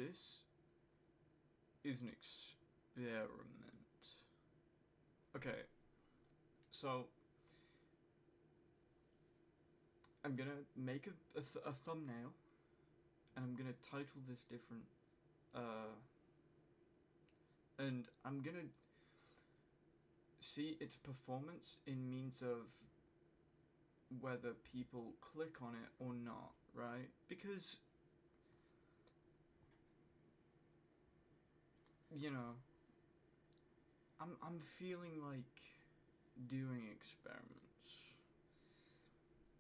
this is an experiment. Okay, so I'm gonna make a thumbnail, and I'm gonna title this different, and I'm gonna see its performance in means of whether people click on it or not, right? Because, you know, I'm feeling like doing experiments.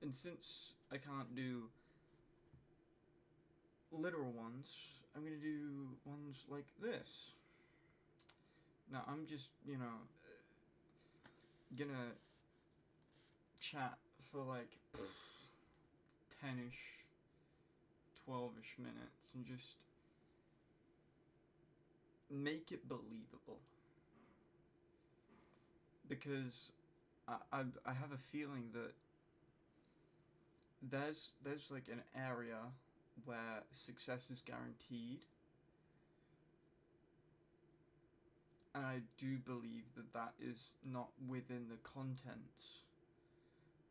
And since I can't do literal ones, I'm gonna do ones like this. Now, I'm just, gonna chat for like 10-ish, 12-ish minutes and just make it believable. Because I have a feeling that there's like an area where success is guaranteed, and I do believe that is not within the content,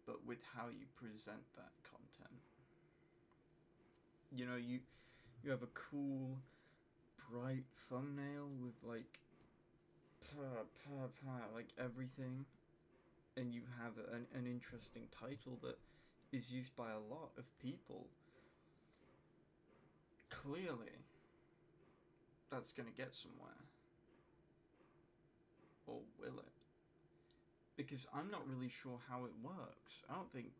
but with how you present that content. You know, you have a cool, bright thumbnail with like like everything, and you have an interesting title that is used by a lot of people. Clearly, that's gonna get somewhere. Or will it? Because I'm not really sure how it works. I don't think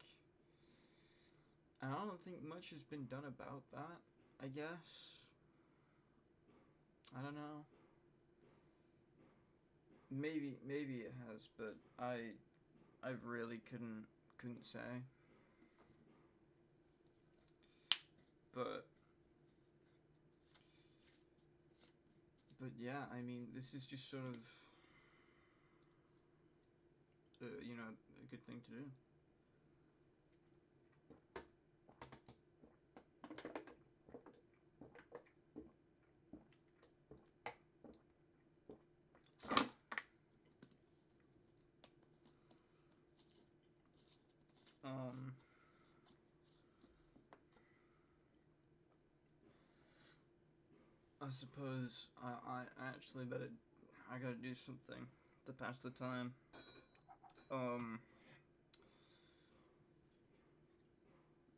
much has been done about that, I guess. I don't know. Maybe it has, but I really couldn't say. But yeah, I mean, this is just sort of a good thing to do. I suppose I actually I gotta do something to pass the time. I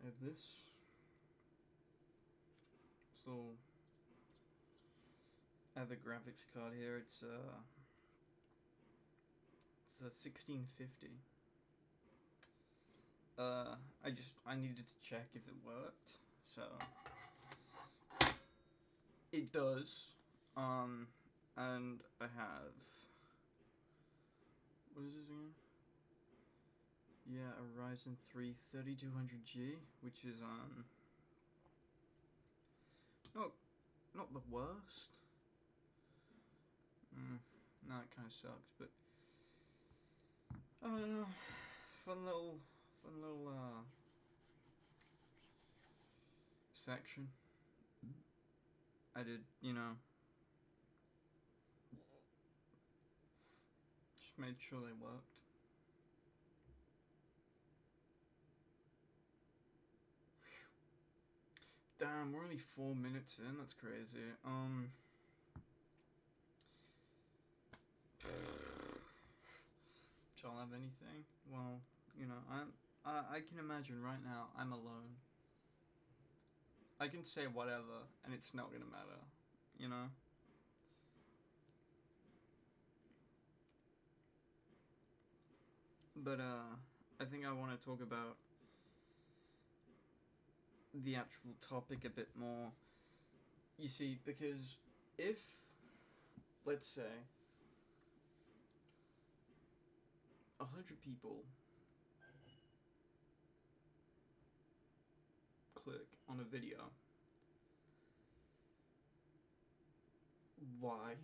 have this. So I have a graphics card here. It's a 1650. I needed to check if it worked, so it does. And I have, what is this again? Yeah, a Ryzen 3 3200G, which is not the worst. No, it kind of sucks, but I don't know. Fun little section. I did, just made sure they worked. Damn, we're only 4 minutes in. That's crazy. Do y'all have anything? Well, I can imagine right now I'm alone. I can say whatever, and it's not gonna matter, you know? But, I think I want to talk about the actual topic a bit more. You see, because if, let's say, 100 people click on a video, why?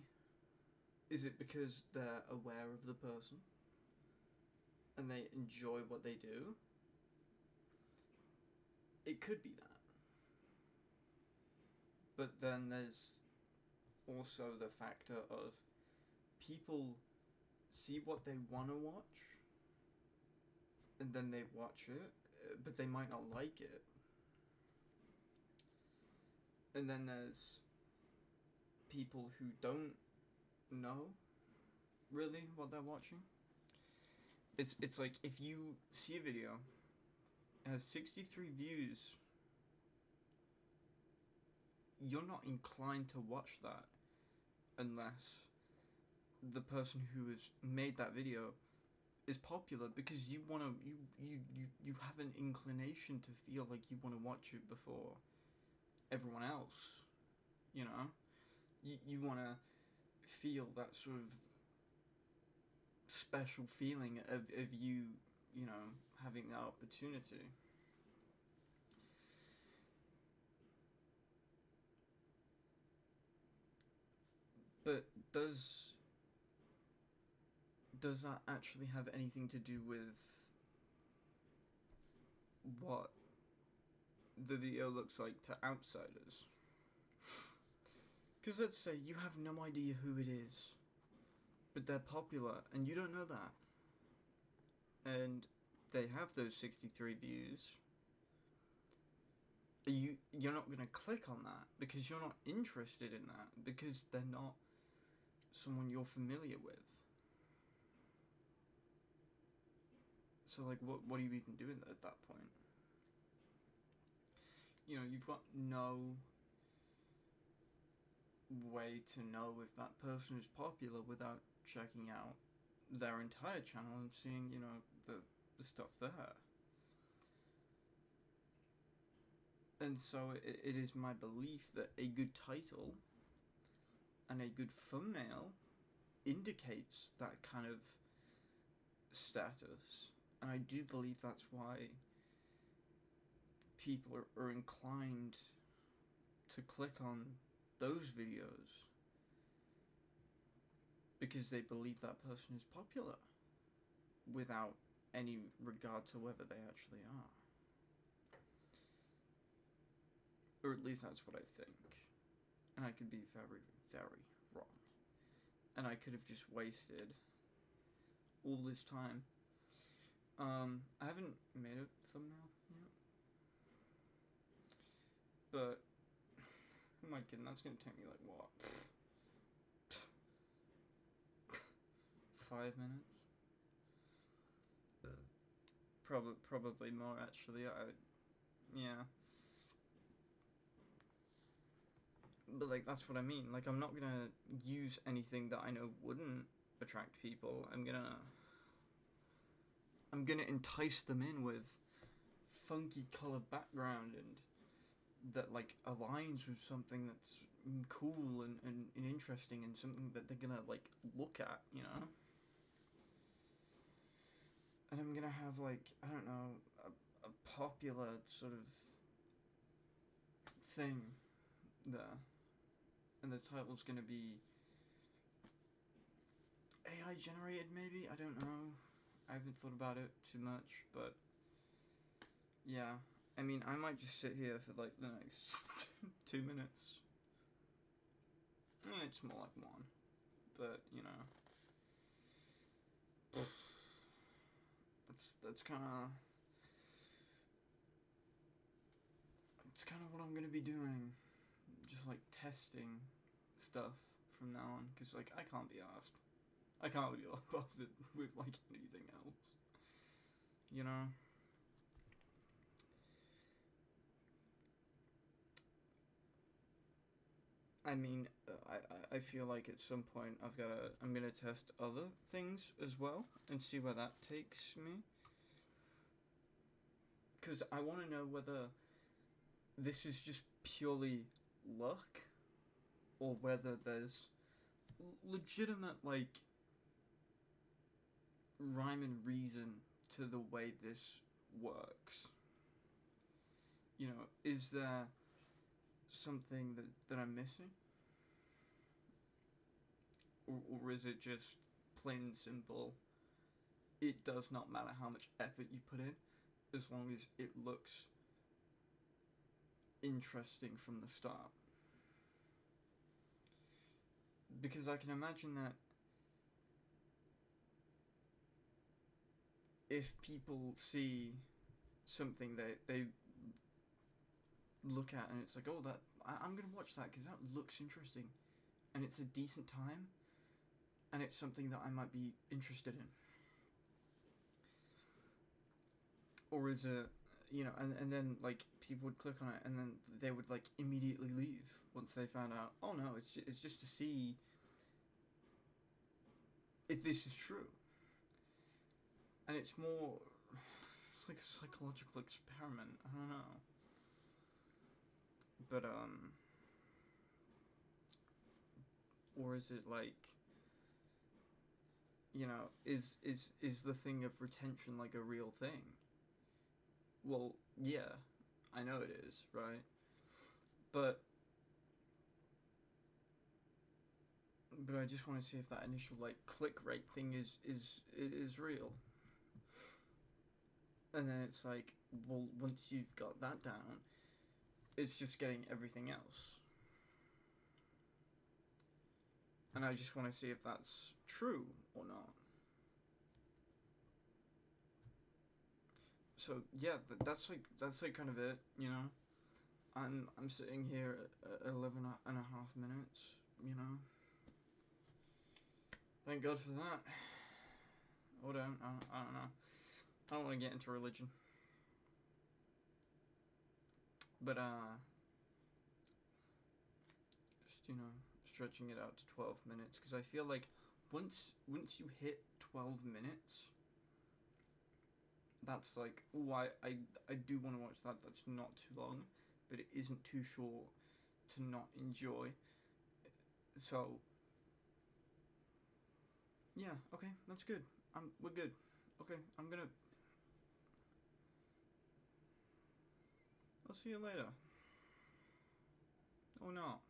Is it because they're aware of the person and they enjoy what they do? It could be that. But then there's also the factor of people see what they want to watch and then they watch it, but they might not like it. And then there's people who don't know really what they're watching. It's like if you see a video, it has 63 views, you're not inclined to watch that unless the person who has made that video is popular, because you want to you have an inclination to feel like you want to watch it before everyone else, you know. You want to feel that sort of special feeling of you know, having that opportunity. But does that actually have anything to do with what the video looks like to outsiders? Because let's say you have no idea who it is, but they're popular and you don't know that, and they have those 63 views. You're not going to click on that because you're not interested in that, because they're not someone you're familiar with. So like, what are you even doing at that point? You know, you've got no way to know if that person is popular without checking out their entire channel and seeing, you know, the stuff there. And so it is my belief that a good title and a good thumbnail indicates that kind of status. And I do believe that's why people are inclined to click on those videos, because they believe that person is popular without any regard to whether they actually are. Or at least that's what I think. And I could be very, very wrong. And I could have just wasted all this time. I haven't made a thumbnail yet. But, who am I kidding? That's gonna take me like, what? 5 minutes? Probably more, actually. Yeah. But like, that's what I mean. Like, I'm not gonna use anything that I know wouldn't attract people. I'm gonna entice them in with funky color background and that like aligns with something that's cool and interesting, and something that they're gonna like look at, you know. And I'm gonna have like, I don't know, a popular sort of thing there. And the title's gonna be AI generated, maybe? I don't know. I haven't thought about it too much, but yeah. I mean, I might just sit here for like the next 2 minutes. It's more like 1. But, you know. That's kind of... It's kind of what I'm going to be doing. Just like testing stuff from now on. Because like, I can't be asked. I can't be bothered with like anything else. You know? I mean, I feel like at some point I'm gonna test other things as well and see where that takes me. Because I want to know whether this is just purely luck, or whether there's legitimate like rhyme and reason to the way this works. You know, is there something that I'm missing? Or is it just plain and simple, it does not matter how much effort you put in, as long as it looks interesting from the start? because I can imagine that if people see something they look at and it's like, oh, that I'm gonna watch that because that looks interesting, and it's a decent time, and it's something that I might be interested in. Or is it, and then like people would click on it and then they would like immediately leave once they found out, oh no, it's just to see if this is true. And it's more, it's like a psychological experiment. I don't know. But or is it like, is the thing of retention like a real thing? Well, yeah, I know it is, right? But I just want to see if that initial like click rate thing is real. And then it's like, well, once you've got that down, it's just getting everything else. And I just want to see if that's true or not. So yeah, that's like kind of it, I'm sitting here at 11.5 minutes, Thank God for that. Or don't, I don't know. I don't want to get into religion. But, just, stretching it out to 12 minutes. Because I feel like once you hit 12 minutes, that's like, oh, I do want to watch that. That's not too long, but it isn't too short to not enjoy. So, yeah, okay, that's good. We're good. Okay, I'll see you later. Oh no.